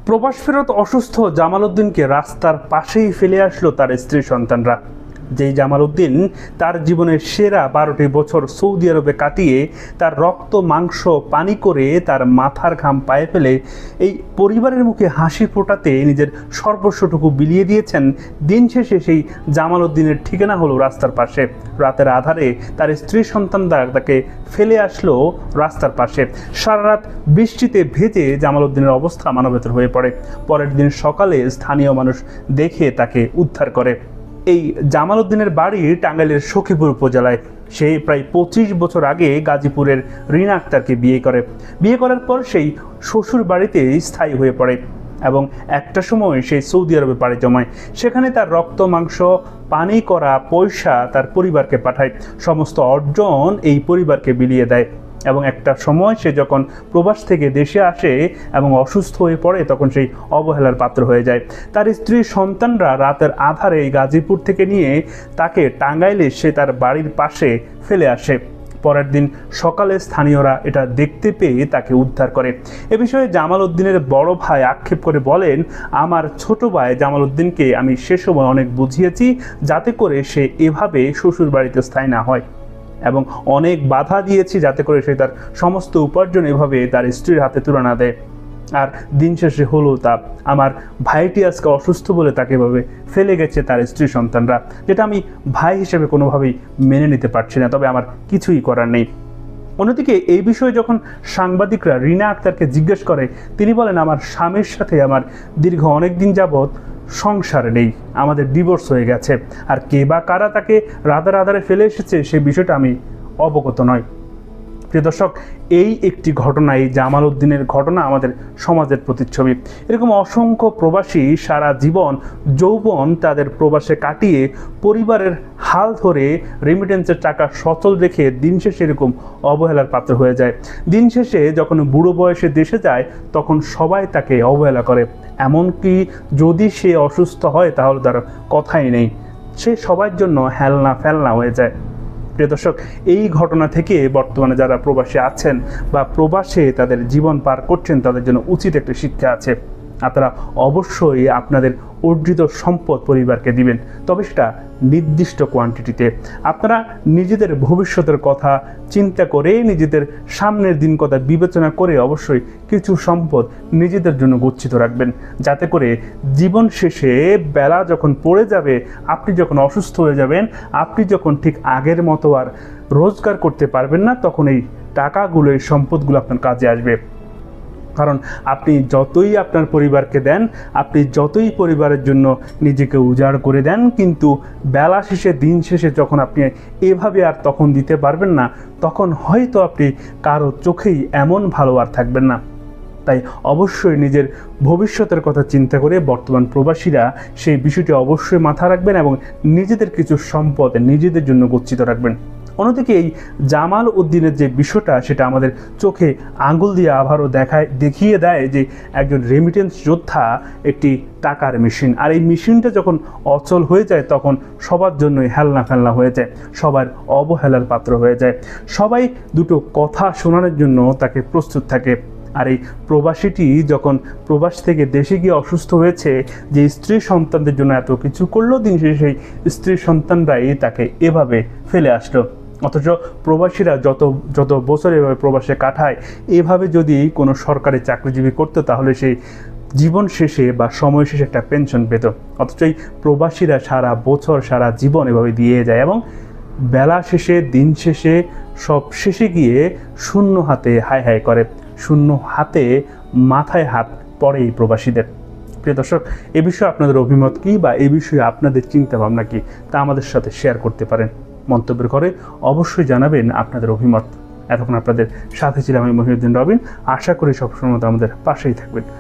প্রবাস ফেরত অসুস্থ জামাল উদ্দিনকে রাস্তার পাশেই ফেলে আসলো তার স্ত্রী সন্তানরা। যেই জামাল উদ্দিন তার জীবনের সেরা 12টি বছর সৌদি আরবে কাটিয়ে তার রক্ত মাংস পানি করে তার মাথার ঘাম পায়ে ফেলে এই পরিবারের মুখে হাসি ফোটাতে নিজের সর্বস্বটুকু বিলিয়ে দিয়েছেন, দিন শেষে সেই জামাল উদ্দিনের ঠিকানা হলো রাস্তার পাশে। রাতের আধারে তার স্ত্রী সন্তানরা তাকে ফেলে আসলো রাস্তার পাশে। সারা রাত বৃষ্টিতে ভেজে জামাল উদ্দিনের অবস্থা মানবেতর হয়ে পড়ে। পরের দিন সকালে স্থানীয় মানুষ দেখে তাকে উদ্ধার করে। এই জামাল উদ্দিনের বাড়ি টাঙ্গাইলের সখীপুর উপজেলায়। সে প্রায় 25 বছর আগে গাজীপুরের রিনা আক্তারকে বিয়ে করে। বিয়ে করার পর সেই শ্বশুর বাড়িতে স্থায়ী হয়ে পড়ে এবং একটা সময় সেই সৌদি আরবে পাড়ি জমায়। সেখানে তার রক্ত মাংস পানি করা পয়সা তার পরিবারকে পাঠায়। সমস্ত অর্জন এই পরিবারকে বিলিয়ে দেয় এবং একটা সময় সে যখন প্রবাস থেকে দেশে আসে এবং অসুস্থ হয়ে পড়ে, তখন সেই অবহেলার পাত্র হয়ে যায়। তার স্ত্রী সন্তানরা রাতের আধারে এই গাজীপুর থেকে নিয়ে তাকে টাঙ্গাইলে সে তার বাড়ির পাশে ফেলে আসে। পরের দিন সকালে স্থানীয়রা এটা দেখতে পেয়ে তাকে উদ্ধার করে। এ বিষয়ে জামাল উদ্দিনের বড় ভাই আক্ষেপ করে বলেন, আমার ছোট ভাই জামাল উদ্দিনকে আমি সে সময় অনেক বুঝিয়েছি যাতে করে সে এভাবে শ্বশুর বাড়িতে স্থায়ী না হয় এবং অনেক বাধা দিয়েছি যাতে করে সে তার সমস্ত উপার্জন এভাবে তার স্ত্রীর হাতে তুলে না দেয়। আর দিন শেষে হলো তা, আমার ভাইটি আজকে অসুস্থ বলে তাকে এভাবে ফেলে গেছে তার স্ত্রী সন্তানরা, যেটা আমি ভাই হিসেবে কোনোভাবেই মেনে নিতে পারছি না, তবে আমার কিছুই করার নেই। অন্যদিকে এই বিষয়ে যখন সাংবাদিকরা রিনা আক্তারকে জিজ্ঞেস করে, তিনি বলেন, আমার স্বামীর সাথে আমার দীর্ঘ অনেক দিন যাবৎ সংসার নেই, আমাদের ডিভোর্স হয়ে গেছে। আর কে বা কারা তাকে রাতের আধারে ফেলে এসেছে সে বিষয়টা আমি অবগত নয়। প্রিয় দর্শক, এই একটি ঘটনা, এই জামাল উদ্দিনের ঘটনা আমাদের সমাজের প্রতিচ্ছবি। এরকম অসংখ্য প্রবাসী সারা জীবন যৌবন তাদের প্রবাসে কাটিয়ে পরিবারের হাল ধরে রেমিটেন্সের টাকা সচল রেখে দিন শেষে এরকম অবহেলার পাত্র হয়ে যায়। দিন শেষে যখন বুড়ো বয়সে দেশে যায় তখন সবাই তাকে অবহেলা করে। এমনকি যদি সে অসুস্থ হয় তাহলে তার কথাই নেই, সে সবার জন্য হেলনা ফেলনা হয়ে যায়। প্রিয় দর্শক, এই ঘটনা থেকে বর্তমানে যারা প্রবাসে আছেন বা প্রবাসে তাদের জীবন পার করছেন তাদের জন্য উচিত একটা শিক্ষা আছে। আপনারা অবশ্যই আপনাদের অর্জিত সম্পদ পরিবারকে দিবেন, তবে সেটা নির্দিষ্ট কোয়ান্টিটিতে। আপনারা নিজেদের ভবিষ্যতের কথা চিন্তা করে, নিজেদের সামনের দিন কথা বিবেচনা করে অবশ্যই কিছু সম্পদ নিজেদের জন্য গচ্ছিত রাখবেন, যাতে করে জীবন শেষে বেলা যখন পড়ে যাবে, আপনি যখন অসুস্থ হয়ে যাবেন, আপনি যখন ঠিক আগের মতো আর রোজগার করতে পারবেন না, তখন এই টাকাগুলো, এই সম্পদগুলো আপনার কাজে আসবে। কারণ আপনি যতই আপনার পরিবারকে দেন, আপনি যতই পরিবারের জন্য নিজেকে উজাড় করে দেন, কিন্তু বেলা শেষে দিন শেষে যখন আপনি এভাবে আর তখন দিতে পারবেন না, তখন হয়তো আপনি কারো চোখেই এমন ভালো আর থাকবেন না। তাই অবশ্যই নিজের ভবিষ্যতের কথা চিন্তা করে বর্তমান প্রবাসীরা সেই বিষয়টি অবশ্যই মাথায় রাখবেন এবং নিজেদের কিছু সম্পদ নিজেদের জন্য গচ্ছিত রাখবেন। অন্যদিকে এই জামাল উদ্দিনের যে বিষয়টা, সেটা আমাদের চোখে আঙুল দিয়ে আবারও দেখিয়ে দেয় যে একজন রেমিটেন্স যোদ্ধা একটি টাকার মেশিন। আর এই মেশিনটা যখন অচল হয়ে যায় তখন সবার জন্যই হেলনা ফেলনা হয়ে যায়, সবার অবহেলার পাত্র হয়ে যায়। সবাই দুটো কথা শোনানোর জন্য তাকে প্রস্তুত থাকে। আর এই প্রবাসীটি যখন প্রবাস থেকে দেশে গিয়ে অসুস্থ হয়েছে, যে স্ত্রী সন্তানদের জন্য এত কিছু করলো, দিন শেষে সেই স্ত্রী সন্তানরাই তাকে এভাবে ফেলে আসলো। অথচ প্রবাসীরা যত বছর এভাবে প্রবাসে কাটায়, এভাবে যদি কোনো সরকারি চাকরিজীবী করতো তাহলে সেই জীবন শেষে বা সময় শেষে একটা পেনশন পেত। অথচ এই প্রবাসীরা সারা বছর সারা জীবন এভাবে দিয়ে যায় এবং বেলা শেষে দিন শেষে সব শেষে গিয়ে শূন্য হাতে হায় হায় করে, শূন্য হাতে মাথায় হাত পড়ে এই প্রবাসীদের। প্রিয় দর্শক, এ বিষয়ে আপনাদের অভিমত কী বা এই বিষয়ে আপনাদের চিন্তা ভাবনা কী, তা আমাদের সাথে শেয়ার করতে পারেন। মন্তব্যের ঘরে অবশ্যই জানাবেন আপনাদের অভিমত। এতক্ষণ আপনাদের সাথে ছিলাম আমি মহিউদ্দিন রবিন। আশা করি সবসময় আমাদের পাশেই থাকবেন।